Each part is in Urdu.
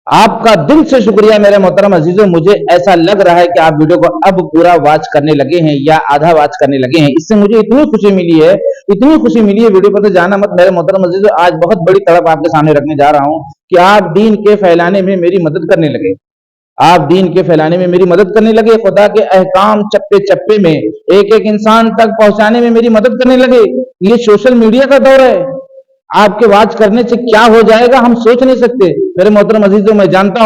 آپ کا دل سے شکریہ میرے محترم عزیزوں. مجھے ایسا لگ رہا ہے کہ آپ ویڈیو کو اب پورا واچ کرنے لگے ہیں یا آدھا واچ کرنے لگے ہیں. اس سے مجھے اتنی خوشی ملی ہے ویڈیو پر تو جانا مت میرے محترم عزیزوں. آج بہت بڑی تڑپ آپ کے سامنے رکھنے جا رہا ہوں کہ آپ دین کے پھیلانے میں میری مدد کرنے لگے. آپ دین کے پھیلانے میں میری مدد کرنے لگے. خدا کے احکام چپے چپے میں ایک ایک انسان تک پہنچانے میں میری مدد کرنے لگے. یہ سوشل میڈیا کا دور ہے. آپ کے واچ کرنے سے کیا ہو جائے گا ہم سوچ نہیں سکتے. میرے محترم عزیزوں میں جانتا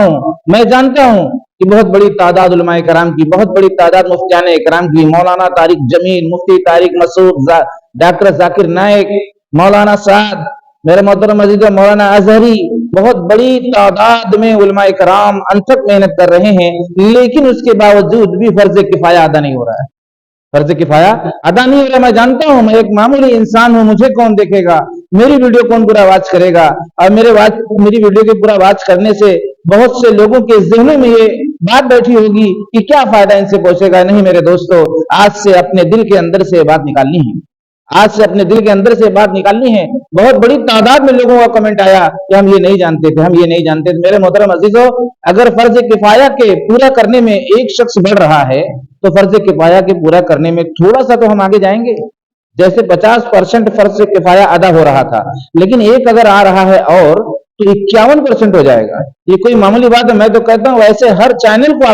ہوں کہ بہت بڑی تعداد علماء کرام کی, بہت بڑی تعداد مفتیان اکرام کی, مولانا طارق جمیل, مفتی طارق مسعود, ڈاکٹر ذاکر نائک, مولانا سعد, میرے محترم عزیزوں مولانا اظہری, بہت بڑی تعداد میں علماء کرام انتھک محنت کر رہے ہیں, لیکن اس کے باوجود بھی فرض کفایہ ادا نہیں ہو رہا ہے. فرض کفایہ ادا نہیں ہو رہا. میں جانتا ہوں میں ایک معمولی انسان ہوں, مجھے کون دیکھے گا, میری ویڈیو کون پورا واچ کرے گا, اور میری ویڈیو کے پورا واچ کرنے سے بہت سے لوگوں کے ذہنوں میں یہ بات بیٹھی ہوگی کہ کیا فائدہ ان سے پہنچے گا. نہیں میرے دوستو, آج سے اپنے دل کے اندر سے بات نکالنی ہے. بہت بڑی تعداد میں لوگوں کا کمنٹ آیا کہ ہم یہ نہیں جانتے تھے, میرے محترم عزیزو, اگر فرض کفایہ کے پورا کرنے میں ایک شخص بڑھ رہا ہے تو فرض کفایہ کے پورا کرنے میں تھوڑا سا تو ہم آگے جائیں گے. جیسے 50% فرض کفایہ ادا ہو رہا تھا, لیکن ایک اگر آ رہا ہے اور تو 51% ہو جائے گا. یہ کوئی معمولی بات ہے. میں تو کہتا ہوں ایسے ہر چینل کو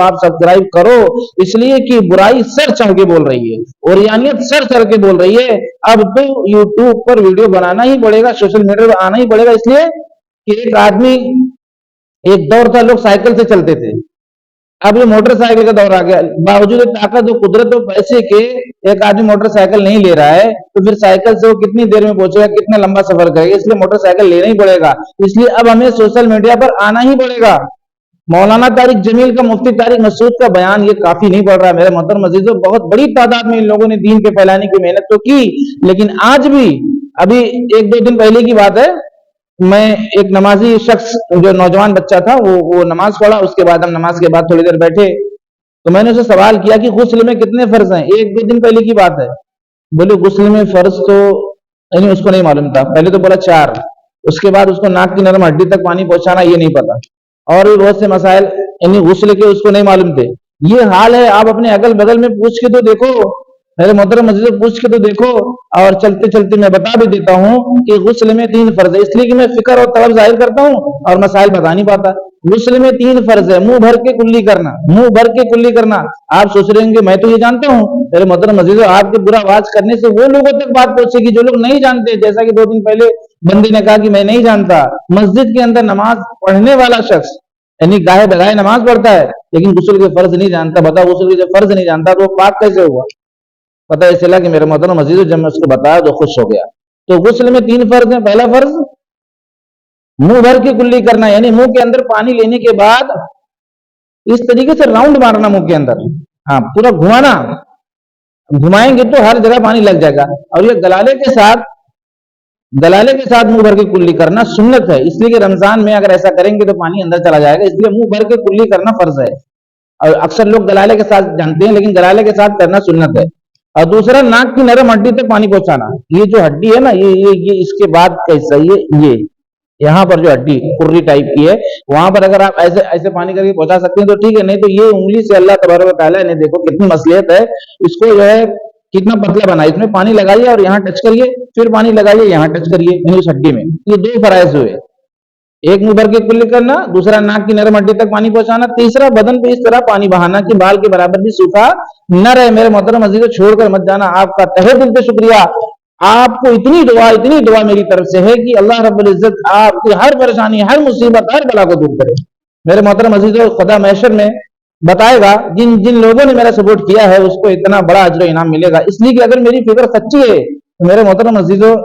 آپ سبسکرائب کرو, اس لیے کہ برائی سر چڑھ کے بول رہی ہے, اوریانیت سر چڑھ کے بول رہی ہے. اب تو یوٹیوب پر ویڈیو بنانا ہی پڑے گا, سوشل میڈیا پر آنا ہی پڑے گا, اس لیے کہ ایک دور تھا لوگ سائیکل سے چلتے تھے, اب یہ موٹر سائیکل کا دور آ گیا. باوجود طاقت و قدرت و پیسے کے ایک آدمی موٹر سائیکل نہیں لے رہا ہے تو پھر سائیکل سے وہ کتنی دیر میں پہنچے گا, کتنا لمبا سفر کرے گا. اس لیے موٹر سائیکل لینا ہی پڑے گا. اس لیے اب ہمیں سوشل میڈیا پر آنا ہی پڑے گا. مولانا طارق جمیل کا, مفتی طارق مسعود کا بیان یہ کافی نہیں پڑ رہا میرے محترم عزیزوں. بہت بڑی تعداد میں ان لوگوں نے دین کے پھیلانے کی محنت تو کی, لیکن آج بھی ابھی 1-2 دن پہلے کی بات ہے, میں ایک نمازی شخص جو نوجوان بچہ تھا وہ نماز پڑھا. اس کے بعد ہم نماز کے بعد تھوڑی دیر بیٹھے تو میں نے اسے سوال کیا کہ غسل میں کتنے فرض ہیں. 1-2 دن پہلے کی بات ہے. بولے غسل میں فرض تو یعنی اس کو نہیں معلوم تھا. پہلے تو بولا 4, اس کے بعد اس کو ناک کی نرم ہڈی تک پانی پہنچانا یہ نہیں پتا, اور بھی بہت سے مسائل یعنی غسل کے اس کو نہیں معلوم تھے. یہ حال ہے. آپ اپنے اگل بغل میں پوچھ کے تو دیکھو میرے محترم عزیزوں, پوچھ کے تو دیکھو. اور چلتے چلتے میں بتا بھی دیتا ہوں کہ غسل میں 3 فرض ہے, اس لیے کہ میں فکر اور طلب ظاہر کرتا ہوں اور مسائل بتا نہیں پاتا. غسل میں 3 فرض ہے. منہ بھر کے کلی کرنا. آپ سوچ رہے ہیں کہ میں تو یہ جانتا ہوں. میرے محترم عزیزوں, آپ کے برا آواز کرنے سے وہ لوگوں تک بات پہنچے گی جو لوگ نہیں جانتے. جیسا کہ 2 دن پہلے بندے نے کہا کہ میں نہیں جانتا. مسجد کے اندر نماز پڑھنے والا شخص یعنی گاہے بگاہے نماز پڑھتا ہے لیکن غسل کے فرض نہیں جانتا. بتاؤ, غسل کے فرض نہیں جانتا تو وہ پاک کیسے ہوا؟ پتہ ہے چلا کہ میرے محترم عزیزوں, جب میں اس کو بتایا تو خوش ہو گیا. تو غسل میں 3 فرض ہیں. پہلا فرض منہ بھر کے کلی کرنا, یعنی منہ کے اندر پانی لینے کے بعد اس طریقے سے راؤنڈ مارنا منہ کے اندر, ہاں پورا گھمانا. گھمائیں گے تو ہر جگہ پانی لگ جائے گا. اور یہ گلالے کے ساتھ منہ بھر کے کلی کرنا سنت ہے, اس لیے کہ رمضان میں اگر ایسا کریں گے تو پانی اندر چلا جائے گا. اس لیے منہ بھر کے کلی کرنا فرض ہے. اور اکثر لوگ گلالے کے ساتھ جانتے ہیں, لیکن گلالے کے ساتھ کرنا سنت ہے. اور دوسرا ناک کی نرم ہڈی تک پانی پہنچانا. یہ جو ہڈی ہے نا, یہ اس کے بعد کیسا یہ یہاں پر جو ہڈی کرری ٹائپ کی ہے, وہاں پر اگر آپ ایسے پانی کر کے پہنچا سکتے ہیں تو ٹھیک ہے, نہیں تو یہ انگلی سے اللہ تبارک و تعالیٰ نے دیکھو کتنی مصلحت ہے, اس کو جو ہے کتنا پتلا بنا, اس میں پانی لگائیے اور یہاں ٹچ کریے, پھر پانی لگائیے یہاں ٹچ کریے, یعنی اس ہڈی میں. یہ 2 فرائض ہوئے, ایک منہ بھر کے کلی کرنا, دوسرا ناک کی نرم ہڈی تک پانی پہنچانا, تیسرا بدن پہ اس طرح پانی بہانا کہ بال کے برابر بھی سوکھا نہ رہے. میرے محترم عزیزوں, چھوڑ کر مت جانا. آپ کا تہہ دل سے شکریہ. آپ کو اتنی دعا میری طرف سے ہے کہ اللہ رب العزت آپ کی ہر پریشانی, ہر مصیبت, ہر بلا کو دور کرے. میرے محترم عزیزوں, خدا محشر میں بتائے گا جن لوگوں نے میرا سپورٹ کیا ہے اس کو اتنا بڑا اجر و انعام ملے گا. اس لیے کہ اگر میری فکر سچی ہے تو میرے محترم عزیزوں,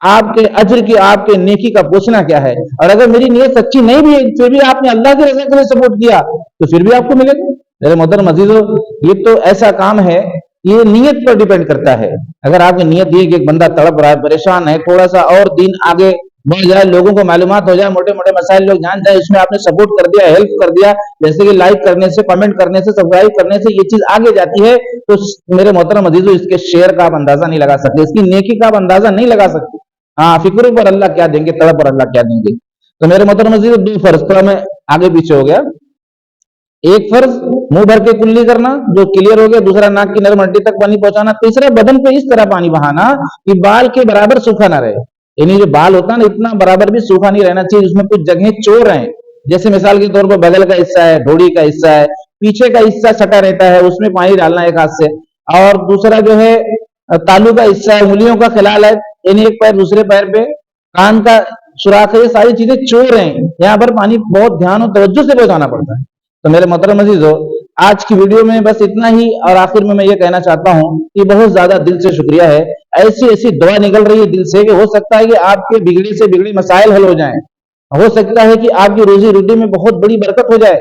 آپ کے اجر کی, آپ کے نیکی کا پوچھنا کیا ہے. اور اگر میری نیت سچی نہیں بھی ہے پھر بھی آپ نے اللہ کی رضا کے لیے سپورٹ کیا تو پھر بھی آپ کو ملے گا. میرے محترم عزیزوں, یہ تو ایسا کام ہے, یہ نیت پر ڈیپینڈ کرتا ہے. اگر آپ کی نیت یہ کہ ایک بندہ تڑپ رہا ہے, پریشان ہے, تھوڑا سا اور دین آگے بڑھ جائے, لوگوں کو معلومات ہو جائے, موٹے موٹے مسائل لوگ جان جائے, اس میں آپ نے سپورٹ کر دیا, ہیلپ کر دیا, جیسے کہ لائک کرنے سے, کمنٹ کرنے سے, سبسکرائب کرنے سے یہ چیز آگے جاتی ہے, تو میرے محترم عزیزوں اس کے شیئر کا آپ اندازہ نہیں لگا سکتے, اس کی نیکی کا آپ اندازہ نہیں لگا سکتے. ہاں, فکر پر اللہ کیا دیں گے, تڑپ پر اللہ کیا دیں گے. تو میرے محترم عزیز دو فرض، تھوڑا میں آگے پیچھے ہو گیا. ایک فرض منہ بھر کے کلی کرنا جو کلیئر ہو گیا، دوسرا ناک کی نرم ہڈی تک پانی پہنچانا، تیسرا بدن پہ اس طرح پانی بہانا کہ بال کے برابر سوکھا نہ رہے. یعنی جو بال ہوتا ہے نا اتنا برابر بھی سوکھا نہیں رہنا چاہیے، اس میں کچھ جگہیں چور ہیں، جیسے مثال کے طور پر بغل کا حصہ ہے، ڈھوڑی کا حصہ ہے، پیچھے کا حصہ سٹا رہتا ہے، اس میں پانی ڈالنا ایک ہاتھ سے. اور دوسرا جو ہے تالو کا حصہ ہے، انگلیوں کا خلال ہے، یعنی ایک پیر دوسرے پیر پہ، کان کا سوراخ ہے، یہ ساری چیزیں چور ہیں، یہاں پر پانی بہت دھیان اور توجہ سے پہنچانا پڑتا ہے. تو میرے محترم عزیزو آج کی ویڈیو میں بس اتنا ہی، اور آخر میں یہ کہنا چاہتا ہوں کہ بہت زیادہ دل سے شکریہ ہے. ایسی ایسی دعا نکل رہی ہے دل سے کہ ہو سکتا ہے کہ آپ کے بگڑے سے بگڑے مسائل حل ہو جائیں، ہو سکتا ہے کہ آپ کی روزی روٹی میں بہت بڑی برکت ہو جائے،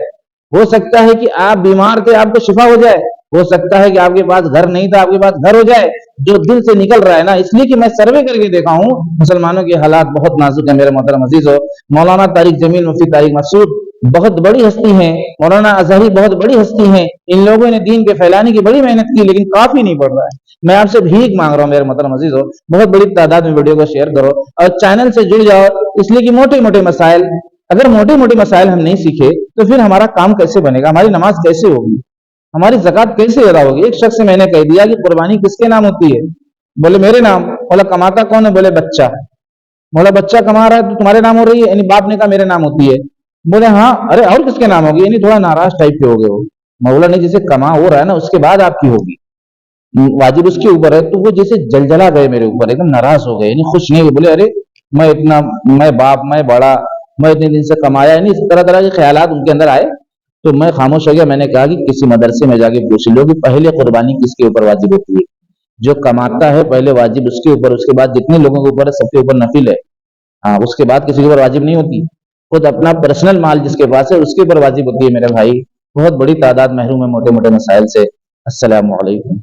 ہو سکتا ہے کہ آپ بیمار تھے آپ کو شفا ہو جائے، ہو سکتا ہے کہ آپ کے پاس گھر نہیں تھا آپ کے پاس گھر ہو جائے. جو دل سے نکل رہا ہے نا، اس لیے کہ میں سروے کر کے دیکھا ہوں مسلمانوں کے حالات بہت نازک ہیں. میرے محترم عزیزو مولانا طارق جمیل مفتی طارق مسعود بہت بڑی ہستی ہیں، مولانا اظہری بہت بڑی ہستی ہیں، ان لوگوں نے دین کے پھیلانے کی بڑی محنت کی لیکن کافی نہیں پڑ رہا ہے. میں آپ سے بھیک مانگ رہا ہوں میرے محترم عزیزو، بہت بڑی تعداد میں ویڈیو کو شیئر کرو اور چینل سے جڑ جاؤ، اس لیے کہ موٹے موٹے مسائل، اگر موٹے موٹے مسائل ہم نہیں سیکھے تو پھر ہمارا کام کیسے بنے گا، ہماری نماز کیسے ہوگی، ہماری زکات کیسے ادا ہوگی. ایک شخص سے میں نے کہہ دیا کہ قربانی کس کے نام ہوتی ہے، بولے میرے نام. بولا کماتا کون ہے، بولے بچہ. بولا بچہ کما رہا ہے تو تمہارے نام ہو رہی ہے، یعنی باپ نے کہا میرے نام ہوتی ہے. بولے ہاں. ارے اور کس کے نام ہوگی، یعنی تھوڑا ناراض ٹائپ کے ہو گئے ہو. مولا نے جسے کما ہو رہا ہے نا اس کے بعد آپ کی ہوگی، واجب اس کے اوپر ہے، تو وہ جیسے جلجلا گئے میرے اوپر، ایک دم ناراض ہو گئے، یعنی خوش نہیں ہوئے. بولے ارے میں اتنا، میں باپ، میں بڑا، میں اتنے دن سے کمایا، یعنی اس طرح طرح کے خیالات ان کے اندر آئے. تو میں خاموش ہو گیا. میں نے کہا کہ کسی مدرسے میں جا کے پوچھ لو کہ پہلے قربانی کس کے اوپر واجب ہوتی ہے. جو کماتا ہے پہلے واجب اس کے اوپر، اس کے بعد جتنے لوگوں کے اوپر ہے سب کے اوپر نفل ہے. ہاں اس کے بعد کسی کے اوپر واجب نہیں ہوتی. خود اپنا پرسنل مال جس کے پاس ہے اس کے اوپر واجب ہوتی ہے. میرے بھائی بہت بڑی تعداد محروم ہے موٹے موٹے مسائل سے. السلام علیکم.